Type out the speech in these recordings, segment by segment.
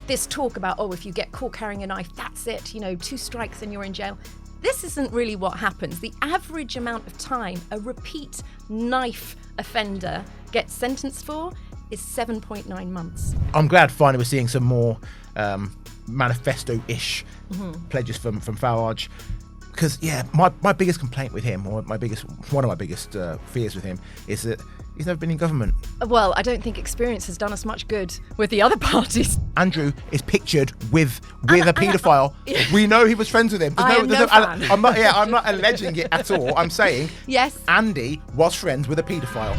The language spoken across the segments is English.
this talk about, oh, if you get caught carrying a knife, that's it, 2 strikes and you're in jail. This isn't really what happens. The average amount of time a repeat knife offender gets sentenced for is 7.9 months. I'm glad finally we're seeing some more manifesto-ish pledges from Farage. Because, my biggest complaint with him, or one of my biggest fears with him, is that he's never been in government. Well, I don't think experience has done us much good with the other parties. Andrew is pictured with a paedophile. We know he was friends with him. I'm not alleging it at all. I'm saying yes, Andy was friends with a paedophile.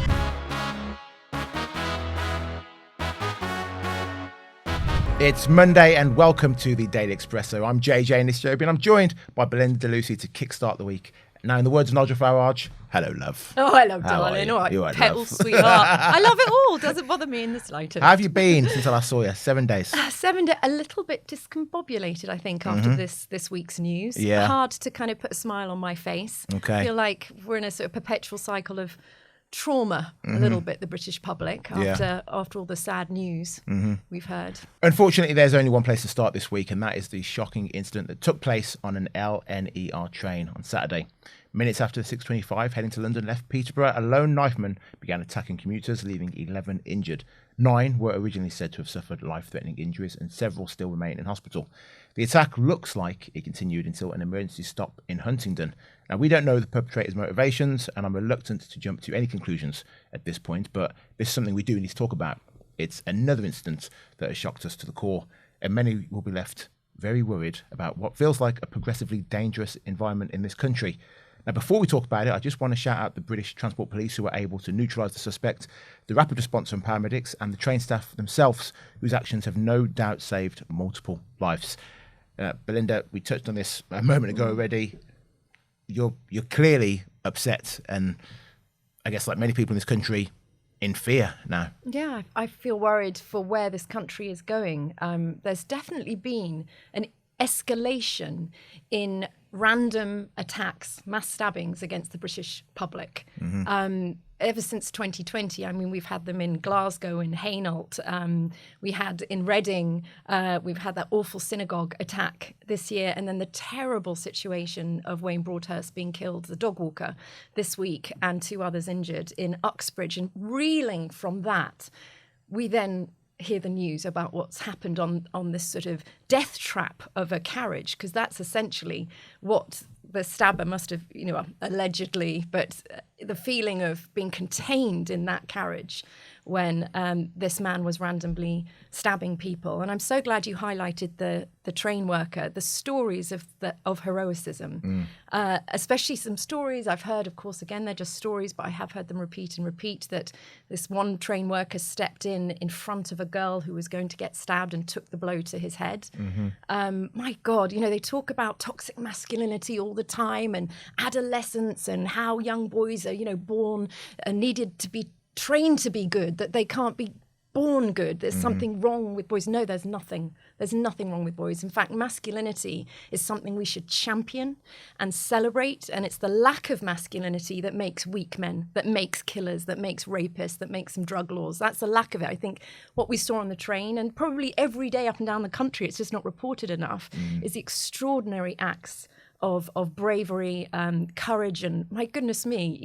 It's Monday and welcome to the Daily Expresso. I'm JJ Anisiobi and I'm joined by Belinda de Lucy to kickstart the week. Now, in the words of Nigel Farage, hello, love. Oh, hello, darling. All right, petal, sweetheart. I love it all. Doesn't bother me in the slightest. How have you been since I last saw you? 7 days. 7 days. A little bit discombobulated, I think, after this week's news. Yeah. Hard to kind of put a smile on my face. Okay. I feel like we're in a sort of perpetual cycle of trauma, a little bit, the British public, after all the sad news we've heard. Unfortunately, there's only one place to start this week, and that is the shocking incident that took place on an LNER train on Saturday. Minutes after the 6:25 heading to London left Peterborough, a lone knifeman began attacking commuters, leaving 11 injured. 9 were originally said to have suffered life-threatening injuries, and several still remain in hospital. The attack looks like it continued until an emergency stop in Huntingdon. Now, we don't know the perpetrator's motivations, and I'm reluctant to jump to any conclusions at this point, but this is something we do need to talk about. It's another incident that has shocked us to the core, and many will be left very worried about what feels like a progressively dangerous environment in this country. Now, before we talk about it, I just want to shout out the British Transport Police who were able to neutralise the suspect, the rapid response from paramedics, and the train staff themselves, whose actions have no doubt saved multiple lives. Belinda, we touched on this a moment ago already. You're clearly upset, and I guess like many people in this country, in fear now. Yeah, I feel worried for where this country is going. There's definitely been an escalation in random attacks, mass stabbings against the British public. Ever since 2020, I mean, we've had them in Glasgow, in Hainault, we had in Reading, we've had that awful synagogue attack this year, and then the terrible situation of Wayne Broadhurst being killed, the dog walker, this week, and 2 others injured in Uxbridge. And reeling from that, we then hear the news about what's happened on this sort of death trap of a carriage, because that's essentially what the stabber must have, allegedly, but the feeling of being contained in that carriage when this man was randomly stabbing people. And I'm so glad you highlighted the train worker, the stories of heroicism, especially some stories I've heard, of course, again, they're just stories, but I have heard them repeat and repeat, that this one train worker stepped in front of a girl who was going to get stabbed and took the blow to his head. My God, they talk about toxic masculinity all the time, and adolescence, and how young boys are, born and needed to be trained to be good, that they can't be born good. There's something wrong with boys. No, there's nothing. There's nothing wrong with boys. In fact, masculinity is something we should champion and celebrate. And it's the lack of masculinity that makes weak men, that makes killers, that makes rapists, that makes some drug laws. That's the lack of it. I think what we saw on the train, and probably every day up and down the country, it's just not reported enough, is the extraordinary acts of bravery, courage, and my goodness me,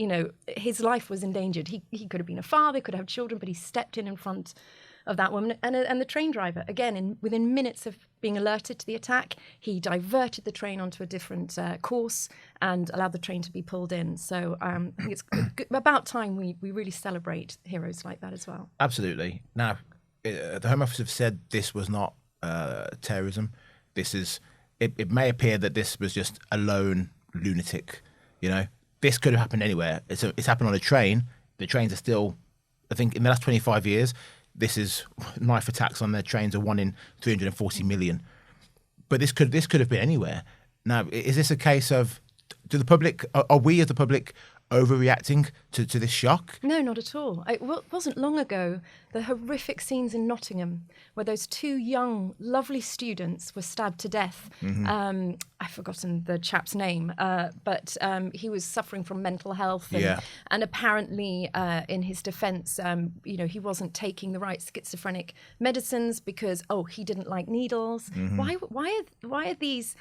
his life was endangered. He could have been a father, could have children, but he stepped in front of that woman. And the train driver, again, within minutes of being alerted to the attack, he diverted the train onto a different course and allowed the train to be pulled in. So I think it's about time we really celebrate heroes like that as well. Absolutely. Now, the Home Office have said this was not terrorism. This is... It may appear that this was just a lone lunatic, This could have happened anywhere. It's happened on a train. The trains are still, I think, in the last 25 years, knife attacks on their trains are 1 in 340 million. But this could have been anywhere. Now, is this a case of, are we as the public overreacting to this shock? No, not at all. It wasn't long ago, the horrific scenes in Nottingham where those two young, lovely students were stabbed to death. I've forgotten the chap's name, but he was suffering from mental health. And apparently, in his defence, he wasn't taking the right schizophrenic medicines because, he didn't like needles. Why are these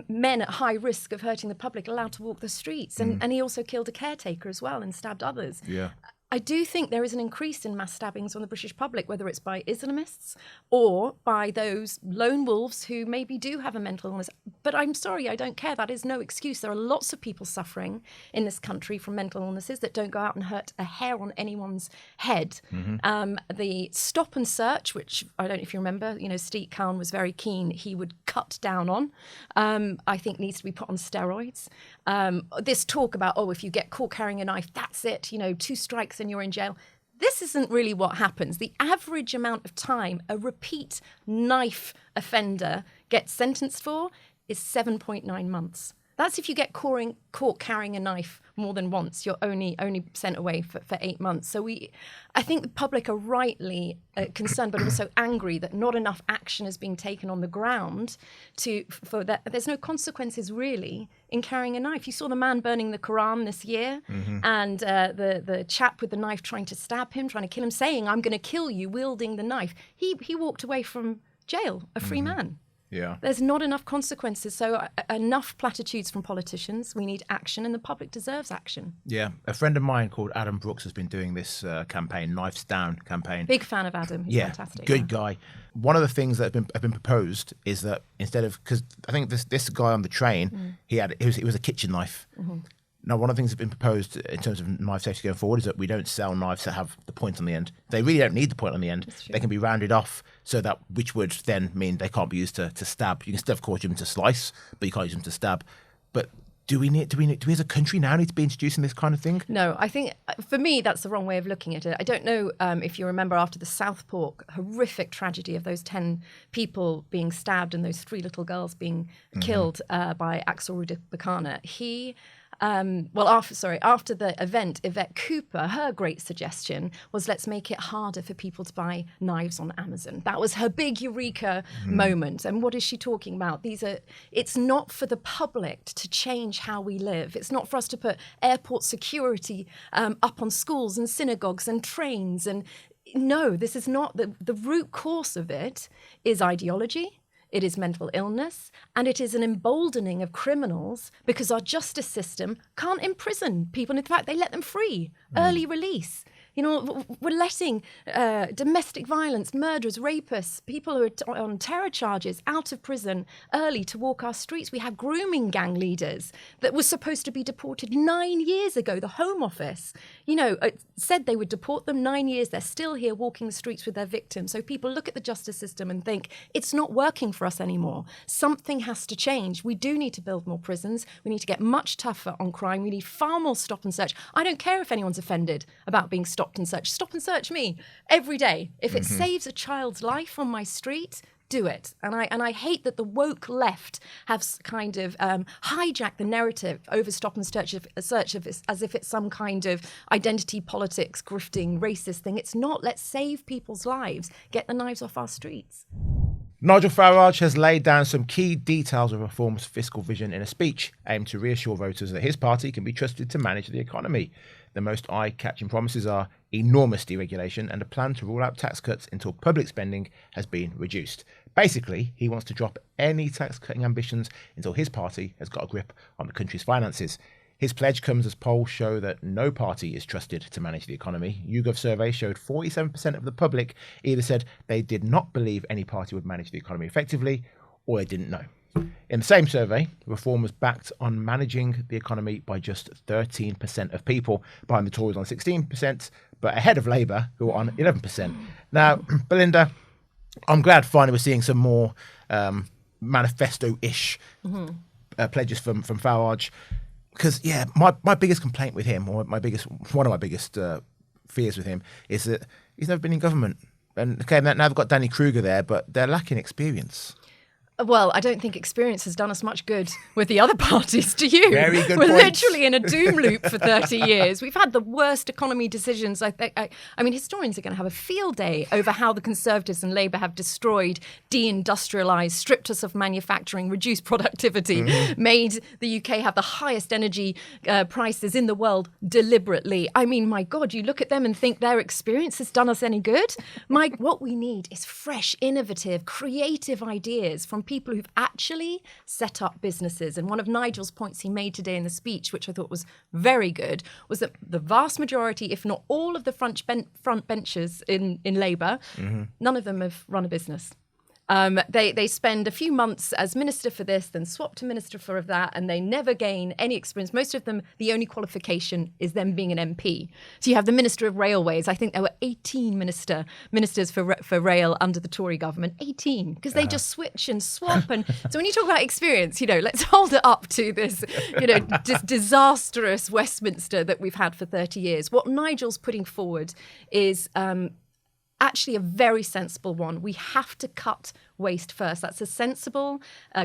men at high risk of hurting the public allowed to walk the streets? And he also killed a caretaker as well and stabbed others. I do think there is an increase in mass stabbings on the British public, whether it's by Islamists or by those lone wolves who maybe do have a mental illness. But I'm sorry, I don't care. That is no excuse. There are lots of people suffering in this country from mental illnesses that don't go out and hurt a hair on anyone's head. The stop and search, which I don't know if you remember, Steve Khan was very keen, he would cut down on, I think needs to be put on steroids. This talk about, if you get caught carrying a knife, that's it, 2 strikes and you're in jail. This isn't really what happens. The average amount of time a repeat knife offender gets sentenced for is 7.9 months. That's if you get caught carrying a knife more than once. You're only sent away for 8 months. So I think the public are rightly concerned, but also angry that not enough action is being taken on the ground for that. There's no consequences really in carrying a knife. You saw the man burning the Quran this year, and the chap with the knife trying to stab him, trying to kill him, saying, "I'm going to kill you," wielding the knife. He walked away from jail, a free man. Yeah. There's not enough consequences. So enough platitudes from politicians. We need action, and the public deserves action. Yeah. A friend of mine called Adam Brooks has been doing this campaign, Knives Down campaign. Big fan of Adam. He's fantastic. Good guy. One of the things that have been proposed is that instead of, because I think this guy on the train, it was a kitchen knife. Now, one of the things that's been proposed in terms of knife safety going forward is that we don't sell knives that have the point on the end. They really don't need the point on the end. They can be rounded off so that, which would then mean they can't be used to stab. You can still, of course, use them to slice, but you can't use them to stab. But do we as a country now need to be introducing this kind of thing? No, I think for me that's the wrong way of looking at it. I don't know if you remember after the Southport horrific tragedy of those 10 people being stabbed and those 3 little girls being killed by Axel Rudibakana. After the event, Yvette Cooper, her great suggestion was, let's make it harder for people to buy knives on Amazon. That was her big eureka moment. And what is she talking about? It's not for the public to change how we live. It's not for us to put airport security up on schools and synagogues and trains. And no, this is not the root cause of it is ideology. It is mental illness, and it is an emboldening of criminals because our justice system can't imprison people. In fact, they let them free, early release. We're letting domestic violence, murderers, rapists, people who are on terror charges out of prison early to walk our streets. We have grooming gang leaders that were supposed to be deported 9 years ago. The Home Office, said they would deport them 9 years. They're still here walking the streets with their victims. So people look at the justice system and think, it's not working for us anymore. Something has to change. We do need to build more prisons. We need to get much tougher on crime. We need far more stop and search. I don't care if anyone's offended about being stopped and search. Stop and search me every day. If it saves a child's life on my street, do it. And I hate that the woke left have kind of hijacked the narrative over stop and search as if it's some kind of identity politics, grifting, racist thing. It's not. Let's save people's lives. Get the knives off our streets. Nigel Farage has laid down some key details of reform's fiscal vision in a speech aimed to reassure voters that his party can be trusted to manage the economy. The most eye-catching promises are enormous deregulation and a plan to rule out tax cuts until public spending has been reduced. Basically, he wants to drop any tax-cutting ambitions until his party has got a grip on the country's finances. His pledge comes as polls show that no party is trusted to manage the economy. YouGov survey showed 47% of the public either said they did not believe any party would manage the economy effectively or they didn't know. In the same survey, Reform was backed on managing the economy by just 13% of people, behind the Tories on 16%, but ahead of Labour, who are on 11%. Now, Belinda, I'm glad finally we're seeing some more manifesto-ish pledges from Farage. Because, my biggest complaint with him, or one of my biggest fears with him, is that he's never been in government. And, okay, now they've got Danny Kruger there, but they're lacking experience. Well, I don't think experience has done us much good with the other parties, do you? Very good We're points. literally in a doom loop for 30 years. We've had the worst economy decisions. I mean, historians are going to have a field day over how the Conservatives and Labour have destroyed, deindustrialised, stripped us of manufacturing, reduced productivity, made the UK have the highest energy prices in the world deliberately. I mean, my God, you look at them and think their experience has done us any good? What we need is fresh, innovative, creative ideas from people who've actually set up businesses. And one of Nigel's points he made today in the speech, which I thought was very good, was that the vast majority, if not all of the front benchers in Labour, none of them have run a business. They spend a few months as minister for this, then swap to minister for that, and they never gain any experience. Most of them, the only qualification is them being an MP. So you have the Minister of Railways. I think there were 18 ministers for rail under the Tory government. 18, because they just switch and swap. And so when you talk about experience, let's hold it up to this, disastrous Westminster that we've had for 30 years. What Nigel's putting forward is actually a very sensible one. We have to cut waste first. That's a sensible,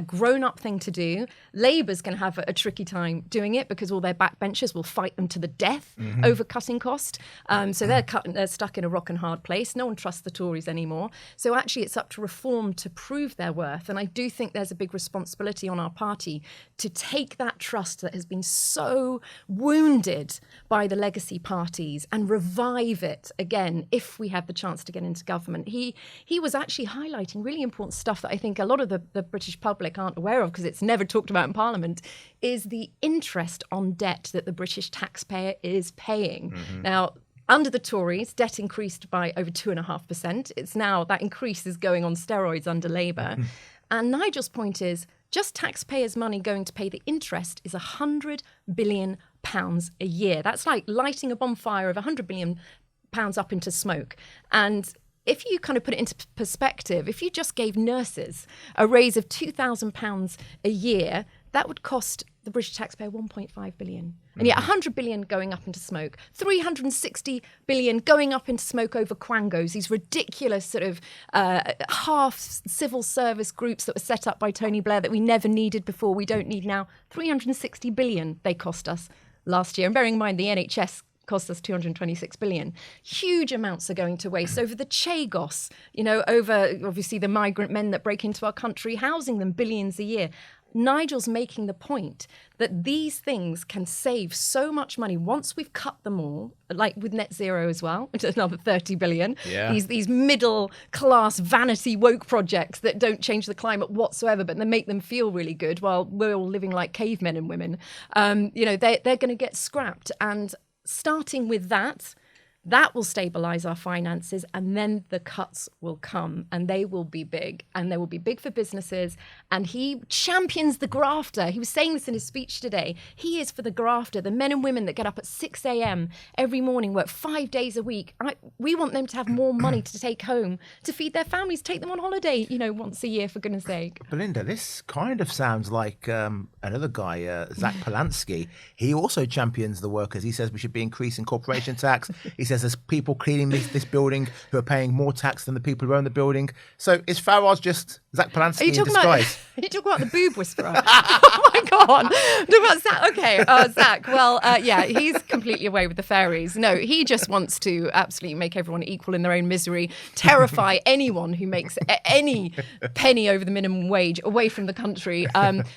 grown-up thing to do. Labour's going to have a tricky time doing it because all their backbenchers will fight them to the death over cutting cost. So they're stuck in a rock and hard place. No one trusts the Tories anymore. So actually it's up to Reform to prove their worth. And I do think there's a big responsibility on our party to take that trust that has been so wounded by the legacy parties and revive it again if we have the chance to get into government. He was actually highlighting really important stuff that I think a lot of the British public aren't aware of because it's never talked about in Parliament, is the interest on debt that the British taxpayer is paying. Now, under the Tories, debt increased by over 2.5%. It's now, that increase is going on steroids under Labour. And Nigel's point is, just taxpayers' money going to pay the interest is £100 billion a year. That's like lighting a bonfire of £100 billion up into smoke. And if you kind of put it into perspective, if you just gave nurses a raise of £2,000 a year, that would cost the British taxpayer 1.5 billion. And yet 100 billion going up into smoke, 360 billion going up into smoke over quangos, these ridiculous sort of half civil service groups that were set up by Tony Blair that we never needed before, we don't need now. 360 billion they cost us last year. And bearing in mind the NHS cost us 226 billion. Huge amounts are going to waste over the Chagos, over obviously the migrant men that break into our country, housing them billions a year. Nigel's making the point that these things can save so much money once we've cut them all, like with net zero as well, which is another 30 billion. Yeah. These middle class vanity woke projects that don't change the climate whatsoever, but they make them feel really good while we're all living like cavemen and women. They're going to get scrapped. And starting with that will stabilise our finances, and then the cuts will come, and they will be big, and they will be big for businesses. And he champions the grafter. He was saying this in his speech today. He is for the grafter, the men and women that get up at 6 a.m. every morning, work 5 days a week. We want them to have more money to take home, to feed their families, take them on holiday, once a year, for goodness sake. Belinda, this kind of sounds like another guy, Zach Polanski. He also champions the workers. He says we should be increasing corporation tax. He says there's people cleaning this building who are paying more tax than the people who own the building. So is Farage just Zach Polanski in disguise? Are you talking about the boob whisperer? Oh my God. Talking about Zach. Okay, Zach. Well, he's completely away with the fairies. No, he just wants to absolutely make everyone equal in their own misery, terrify anyone who makes any penny over the minimum wage away from the country.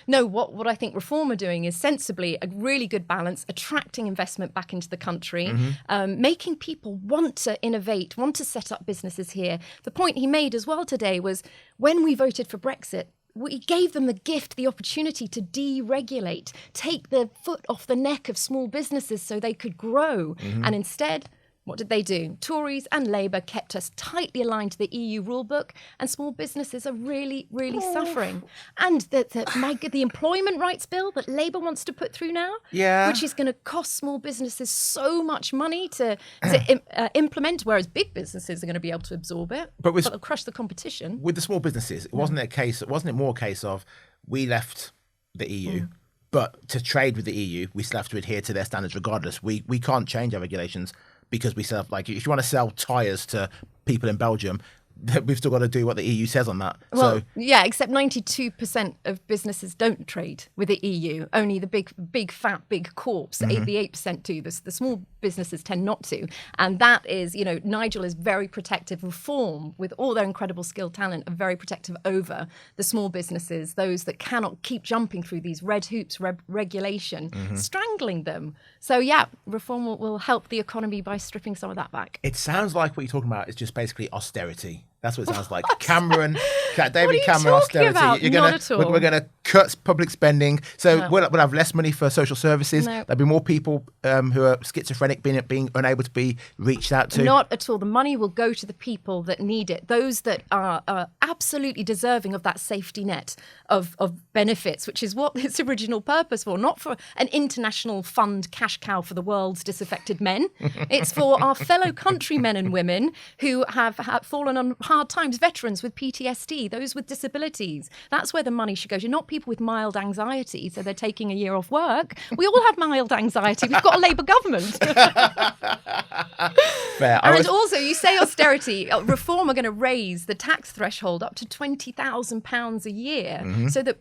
No, what I think Reform are doing is sensibly a really good balance, attracting investment back into the country, making people want to innovate, want to set up businesses here. The point he made as well today was when we voted for Brexit, we gave them the gift, the opportunity to deregulate, take the foot off the neck of small businesses so they could grow. And instead, what did they do? Tories and Labour kept us tightly aligned to the EU rulebook, and small businesses are really, really suffering. And the employment rights bill that Labour wants to put through now, which is going to cost small businesses so much money to implement, whereas big businesses are going to be able to absorb it, but it'll crush the competition. With the small businesses, wasn't it more a case of we left the EU, but to trade with the EU, we still have to adhere to their standards regardless. We can't change our regulations, because we sell, like, if you want to sell tyres to people in Belgium, we've still got to do what the EU says on that. Well, yeah, except 92% of businesses don't trade with the EU. Only the big corps, the 8% do. The small businesses tend not to. And that is, Nigel is very protective. Reform, with all their incredible skilled talent, are very protective over the small businesses, those that cannot keep jumping through these red hoops, regulation, strangling them. So, yeah, reform will help the economy by stripping some of that back. It sounds like what you're talking about is just basically austerity. That's what it sounds like. David Cameron, austerity. About? We're going to cut public spending. So we'll have less money for social services. No. There'll be more people who are schizophrenic being unable to be reached out to. Not at all. The money will go to the people that need it. Those that are absolutely deserving of that safety net of benefits, which is what its original purpose for. Not for an international fund cash cow for the world's disaffected men. It's for our fellow countrymen and women who have fallen on hard times, veterans with PTSD, those with disabilities. That's where the money should go to, not people with mild anxiety, so they're taking a year off work. We all have mild anxiety. We've got a Labour government. Fair. And also, you say austerity, reform are going to raise the tax threshold up to £20,000 a year so that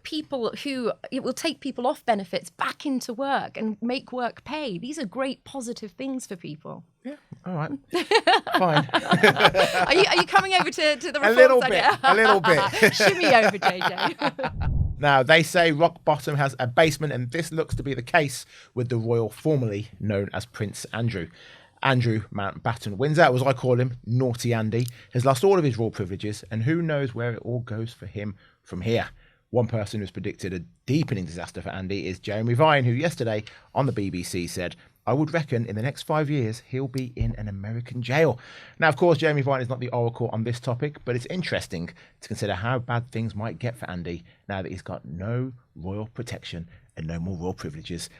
it will take people off benefits back into work and make work pay. These are great positive things for people. Yeah, all right. Fine. Are you coming over to the reform side? A little bit. Shimmy over, JJ. Now, they say rock bottom has a basement, and this looks to be the case with the royal formerly known as Prince Andrew. Andrew Mountbatten Windsor, as I call him, Naughty Andy, has lost all of his royal privileges, and who knows where it all goes for him from here. One person who's predicted a deepening disaster for Andy is Jeremy Vine, who yesterday on the BBC said, "I would reckon in the next 5 years he'll be in an American jail." Now, of course, Jeremy Vine is not the oracle on this topic, but it's interesting to consider how bad things might get for Andy now that he's got no royal protection and no more royal privileges.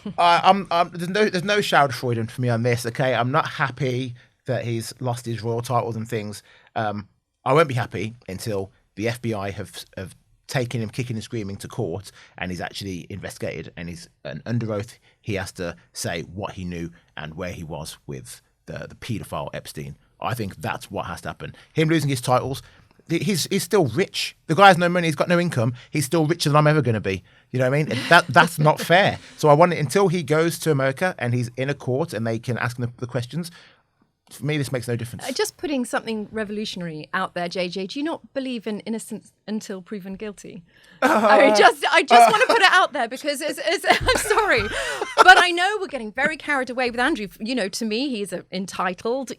There's no Schadenfreude for me on this, okay? I'm not happy that he's lost his royal titles and things. I won't be happy until the FBI have taken him kicking and screaming to court and he's actually investigated and under oath he has to say what he knew and where he was with the paedophile Epstein. I think that's what has to happen. Him losing his titles, he's still rich. The guy has no money, he's got no income, he's still richer than I'm ever going to be. You know what I mean? That's not fair. So I want it until he goes to America and he's in a court and they can ask him the questions. For me, this makes no difference. Just putting something revolutionary out there, JJ. Do you not believe in innocence until proven guilty? I just want to put it out there because I'm sorry, but I know we're getting very carried away with Andrew. To me, he's an entitled,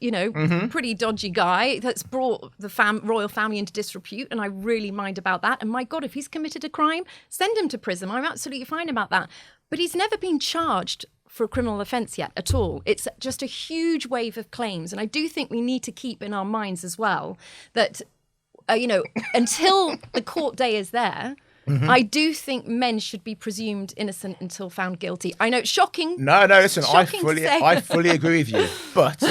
pretty dodgy guy that's brought the royal family into disrepute, and I really mind about that. And my God, if he's committed a crime, send him to prison. I'm absolutely fine about that. But he's never been charged for a criminal offence yet at all. It's just a huge wave of claims. And I do think we need to keep in our minds as well that, until the court day is there, I do think men should be presumed innocent until found guilty. I know it's shocking. No, listen, I fully agree with you. But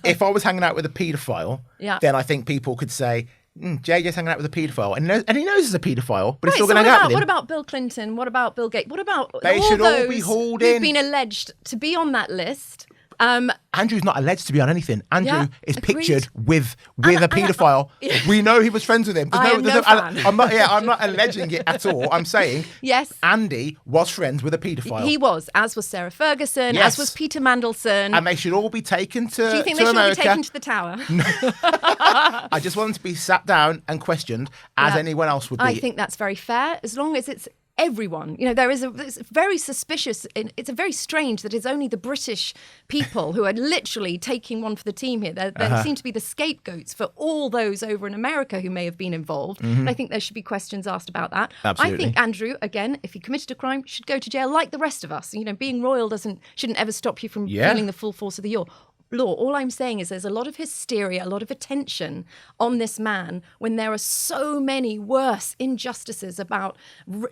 if I was hanging out with a paedophile, then I think people could say, JJ's hanging out with a paedophile, and he knows he's a paedophile, but he's still going to hang out with him. What about Bill Clinton? What about Bill Gates? What about they all should those all be hauled who've in? Been alleged to be on that list? Andrew's not alleged to be on anything. Andrew is pictured with a paedophile. We know he was friends with him. I'm not alleging it at all. I'm saying yes, Andy was friends with a paedophile. He was, as was Sarah Ferguson, as was Peter Mandelson. And they should all be taken to Do you think they should America. Be taken to the tower? No. I just want them to be sat down and questioned as anyone else would be. I think that's very fair, as long as it's everyone. It's very suspicious. It's very strange that it's only the British people who are literally taking one for the team here. They seem to be the scapegoats for all those over in America who may have been involved. And I think there should be questions asked about that. Absolutely. I think Andrew, again, if he committed a crime, should go to jail like the rest of us. Being royal shouldn't ever stop you from feeling the full force of the law. All I'm saying is there's a lot of hysteria, a lot of attention on this man when there are so many worse injustices about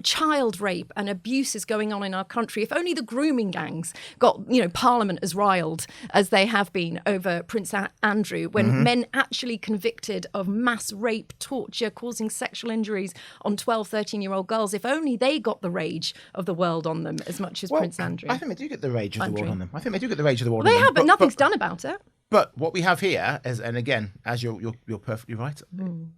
child rape and abuses going on in our country. If only the grooming gangs got, Parliament as riled as they have been over Prince Andrew, when men actually convicted of mass rape, torture, causing sexual injuries on 12, 13-year-old girls, if only they got the rage of the world on them as much as Prince Andrew. I think they do get the rage of the world on them. I think they do get the rage of the world on them. They have, but nothing's done about it. But what we have here is, and again, as you're perfectly right,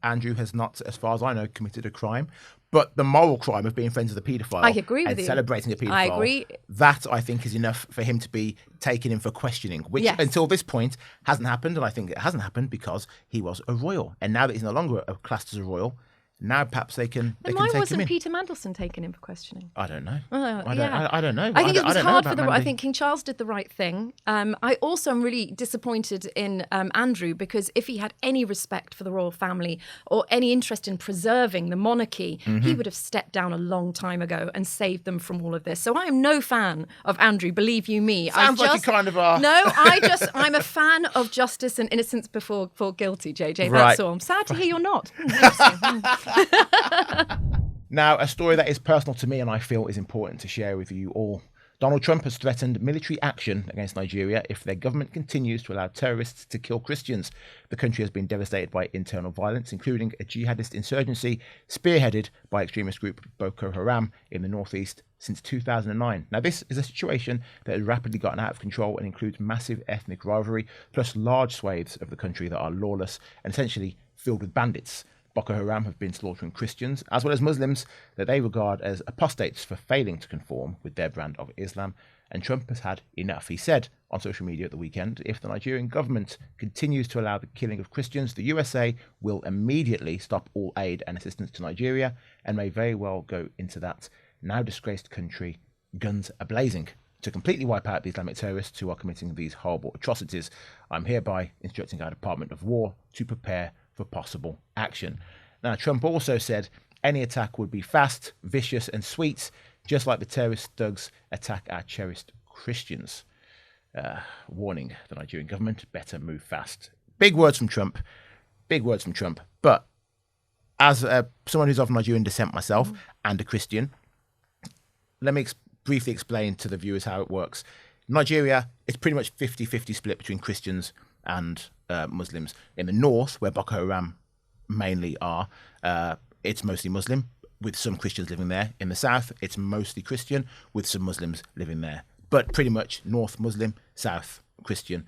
Andrew has not, as far as I know, committed a crime. But the moral crime of being friends with a paedophile I agree with and you. celebrating a paedophile, I agree. that I think is enough for him to be taken in for questioning, which until this point hasn't happened. And I think it hasn't happened because he was a royal. And now that he's no longer classed as a royal, now perhaps they can Then take why him wasn't in. Peter Mandelson taken in for questioning? I don't know. Yeah. I don't know. I think it was hard for I I think King Charles did the right thing. I also am really disappointed in Andrew, because if he had any respect for the royal family or any interest in preserving the monarchy, he would have stepped down a long time ago and saved them from all of this. So I am no fan of Andrew, believe you me. Sounds like you kind of are. No, I'm a fan of justice and innocence before guilty, JJ. Right. That's all. I'm sad to hear you're not. Now, a story that is personal to me and I feel is important to share with you all. Donald Trump has threatened military action against Nigeria if their government continues to allow terrorists to kill Christians. The country has been devastated by internal violence, including a jihadist insurgency spearheaded by extremist group Boko Haram in the northeast since 2009. Now, this is a situation that has rapidly gotten out of control and includes massive ethnic rivalry, plus large swathes of the country that are lawless and essentially filled with bandits. Boko Haram have been slaughtering Christians, as well as Muslims, that they regard as apostates for failing to conform with their brand of Islam. And Trump has had enough. He said on social media at the weekend, if the Nigerian government continues to allow the killing of Christians, the USA will immediately stop all aid and assistance to Nigeria and may very well go into that now disgraced country, guns a-blazing, to completely wipe out the Islamic terrorists who are committing these horrible atrocities. I'm hereby instructing our Department of War to prepare for possible action. Now, Trump also said any attack would be fast, vicious and sweet, just like the terrorist thugs attack our cherished Christians. Warning the Nigerian government, better move fast. Big words from Trump. But as someone who's of Nigerian descent myself and a Christian, let me briefly explain to the viewers how it works. Nigeria is pretty much 50-50 split between Christians and Muslims. In the north, where Boko Haram mainly are, it's mostly Muslim, with some Christians living there. In the south, it's mostly Christian, with some Muslims living there. But pretty much north Muslim, south Christian.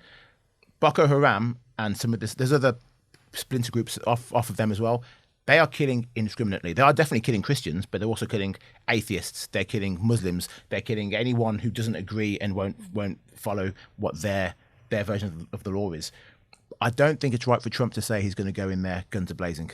Boko Haram and some of this, there's other splinter groups off of them as well. They are killing indiscriminately. They are definitely killing Christians, but they're also killing atheists. They're killing Muslims. They're killing anyone who doesn't agree and won't follow what their version of the law is. I don't think it's right for Trump to say he's going to go in there guns a-blazing.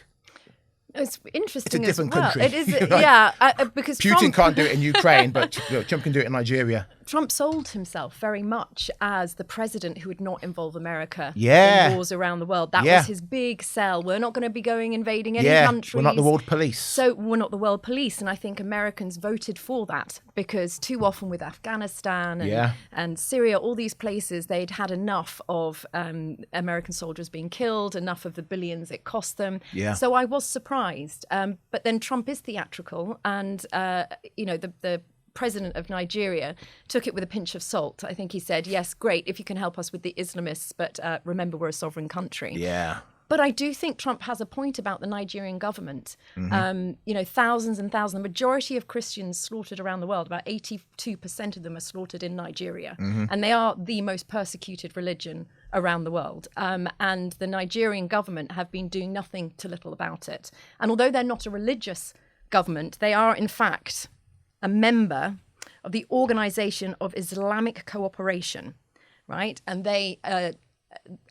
It's interesting. It's a different as well. country. It is, Right. yeah, because Putin can't do it in Ukraine, but Trump can do it in Nigeria. Trump sold himself very much as the president who would not involve America Yeah. in wars around the world. That Yeah. was his big sell. We're not going to be going invading any Yeah, countries. we're not the world police. So we're not the world police. And I think Americans voted for that because too often with Afghanistan and Syria, all these places, they'd had enough of American soldiers being killed, enough of the billions it cost them. Yeah. So I was surprised. But then Trump is theatrical and, the president of Nigeria took it with a pinch of salt. I think he said, yes, great, if you can help us with the Islamists, but remember, we're a sovereign country. Yeah. But I do think Trump has a point about the Nigerian government. Thousands and thousands, the majority of Christians slaughtered around the world, about 82% of them are slaughtered in Nigeria. And they are the most persecuted religion around the world. And the Nigerian government have been doing nothing to little about it. And although they're not a religious government, they are in fact a member of the Organization of Islamic Cooperation, right? And they,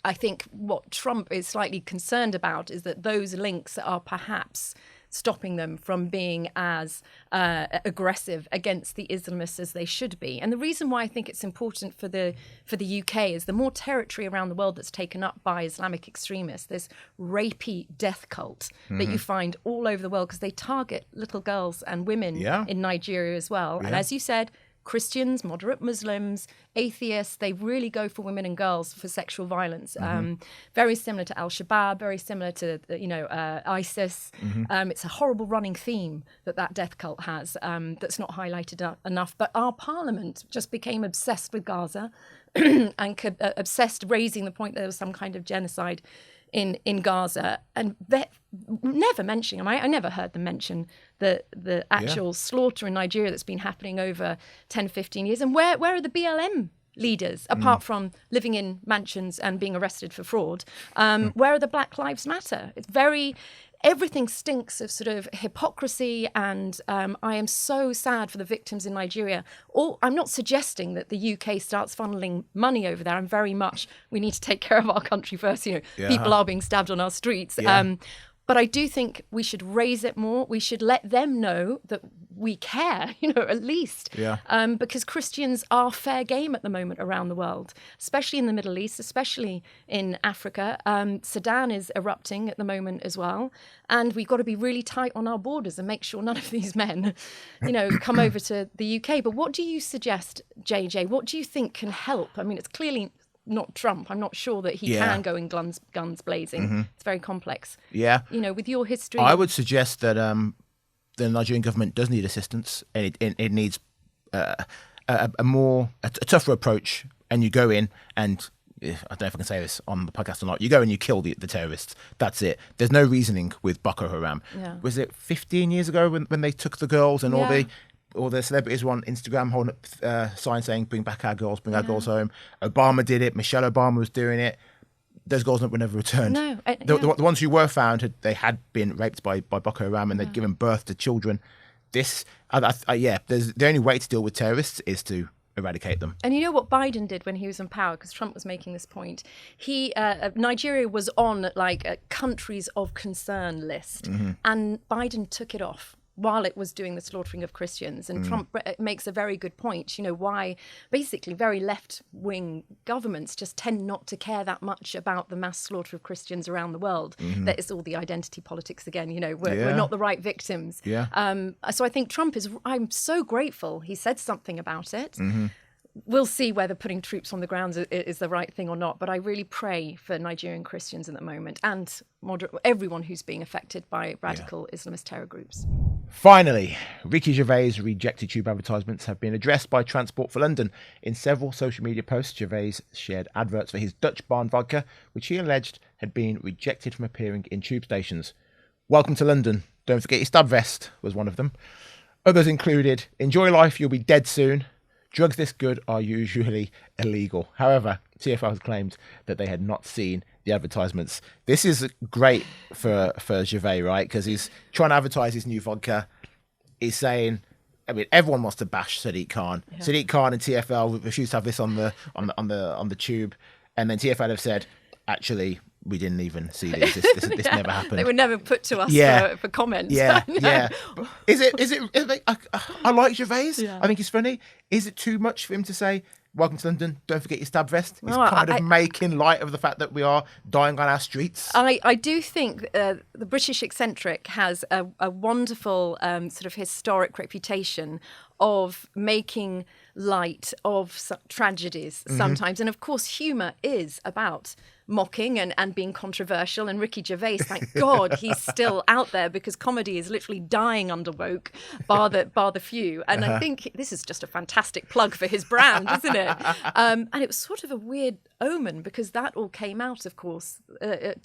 I think what Trump is slightly concerned about is that those links are perhaps stopping them from being as aggressive against the Islamists as they should be. And the reason why I think it's important for the UK is the more territory around the world that's taken up by Islamic extremists, this rapey death cult that you find all over the world, because they target little girls and women in Nigeria as well. And as you said, Christians, moderate Muslims, atheists, they really go for women and girls for sexual violence. Very similar to Al-Shabaab, very similar to, ISIS. It's a horrible running theme that death cult has that's not highlighted enough. But our parliament just became obsessed with Gaza and obsessed raising the point that there was some kind of genocide in Gaza, and never mentioning, I never heard them mention the actual slaughter in Nigeria that's been happening over 10, 15 years. And where are the BLM leaders, apart from living in mansions and being arrested for fraud? Where are the Black Lives Matter? Everything stinks of sort of hypocrisy, and I am so sad for the victims in Nigeria. I'm not suggesting that the UK starts funneling money over there. I'm very much, we need to take care of our country first. People are being stabbed on our streets. Yeah. But I do think we should raise it more. We should let them know that we care, at least. Yeah. Because Christians are fair game at the moment around the world, especially in the Middle East, especially in Africa. Sudan is erupting at the moment as well. And we've got to be really tight on our borders and make sure none of these men, come over to the UK. But what do you suggest, JJ? What do you think can help? I mean, it's clearly not Trump. I'm not sure that he can go in guns blazing. It's very complex. Yeah. With your history. I would suggest that the Nigerian government does need assistance, and it needs a tougher approach. And you go in and, I don't know if I can say this on the podcast or not, you go and you kill the terrorists. That's it. There's no reasoning with Boko Haram. Yeah. Was it 15 years ago when they took the girls and all the celebrities were on Instagram holding up signs saying, bring back our girls, bring our girls home. Obama did it. Michelle Obama was doing it. Those girls were never returned. No. The ones who were found, they had been raped by Boko Haram and they'd given birth to children. The only way to deal with terrorists is to eradicate them. And you know what Biden did when he was in power, because Trump was making this point. Nigeria was on a countries of concern list, and Biden took it off while it was doing the slaughtering of Christians. And Trump makes a very good point, why basically very left-wing governments just tend not to care that much about the mass slaughter of Christians around the world. That is all the identity politics again, we're not the right victims. So I think I'm so grateful he said something about it. We'll see whether putting troops on the ground is the right thing or not, but I really pray for Nigerian Christians at the moment and everyone who's being affected by radical Islamist terror groups. Finally, Ricky Gervais' rejected tube advertisements have been addressed by Transport for London. In several social media posts, Gervais shared adverts for his Dutch Barn vodka, which he alleged had been rejected from appearing in tube stations. Welcome to London. Don't forget your stab vest was one of them. Others included, enjoy life, you'll be dead soon. Drugs this good are usually illegal. However, TfL has claimed that they had not seen the advertisements. This is great for Gervais, right? Because he's trying to advertise his new vodka. He's saying, everyone wants to bash Sadiq Khan. Yeah. Sadiq Khan and TfL refused to have this on the tube, and then TfL have said, actually, we didn't even see this. This never happened. They were never put to us for comments. Yeah. But I like Gervais. Yeah. I think he's funny. Is it too much for him to say, welcome to London, don't forget your stab vest? He's making light of the fact that we are dying on our streets. I do think the British eccentric has a wonderful sort of historic reputation of making light of tragedies sometimes. And of course, humour is about mocking and being controversial. And Ricky Gervais, thank God, he's still out there, because comedy is literally dying under woke, bar the few. And I think this is just a fantastic plug for his brand, isn't it? And it was sort of a weird omen, because that all came out, of course,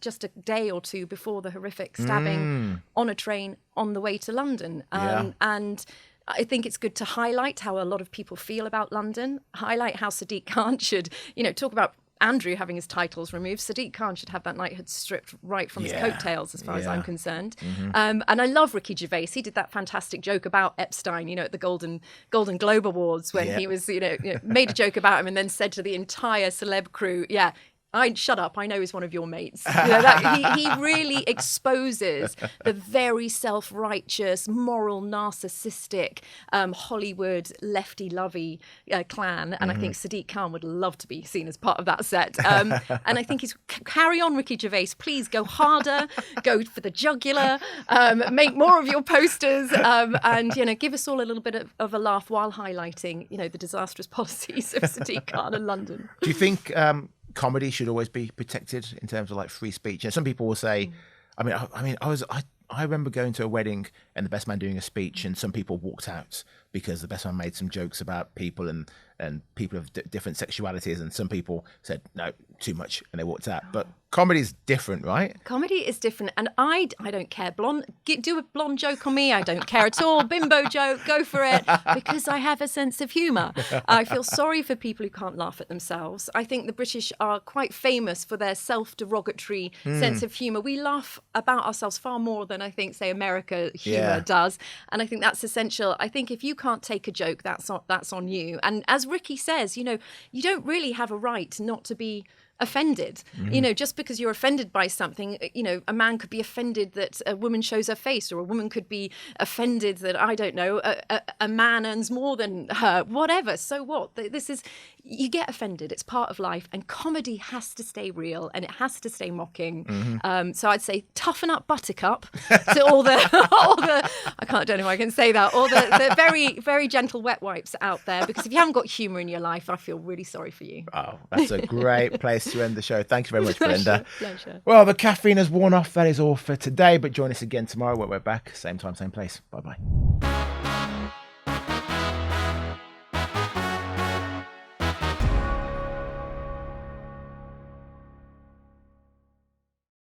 just a day or two before the horrific stabbing on a train on the way to London. And I think it's good to highlight how a lot of people feel about London, highlight how Sadiq Khan should, talk about Andrew having his titles removed. Sadiq Khan should have that knighthood stripped right from his coattails, as far as I'm concerned. And I love Ricky Gervais. He did that fantastic joke about Epstein, at the Golden Globe Awards, when he was, made a joke about him and then said to the entire celeb crew, shut up, I know he's one of your mates. He really exposes the very self-righteous, moral, narcissistic, Hollywood, lefty-lovey clan. And I think Sadiq Khan would love to be seen as part of that set. And I think carry on, Ricky Gervais. Please go harder, go for the jugular, make more of your posters, and give us all a little bit of a laugh while highlighting, the disastrous policies of Sadiq Khan in London. Do you think comedy should always be protected in terms of free speech? And some people will say, I remember going to a wedding and the best man doing a speech, and some people walked out because the best man made some jokes about people and people of different sexualities, and some people said no, too much, and they walked out. But comedy is different, right? Comedy is different, and I don't care. Do a blonde joke on me, I don't care at all. Bimbo joke, go for it, because I have a sense of humour. I feel sorry for people who can't laugh at themselves. I think the British are quite famous for their self-derogatory sense of humour. We laugh about ourselves far more than I think, say, America humour does, and I think that's essential. I think if you can't take a joke, that's on you. And as Ricky says, you don't really have a right not to be offended. Just because you're offended by something, a man could be offended that a woman shows her face, or a woman could be offended that, I don't know, a man earns more than her, whatever. So what? You get offended. It's part of life, and comedy has to stay real, and it has to stay mocking. So I'd say toughen up, Buttercup, to all the I don't know if I can say that, all the very, very gentle wet wipes out there, because if you haven't got humour in your life, I feel really sorry for you. Oh, that's a great place to end the show. Thank you very much, Belinda. Pleasure. Well, the caffeine has worn off. That is all for today, but join us again tomorrow when we're back. Same time, same place. Bye-bye.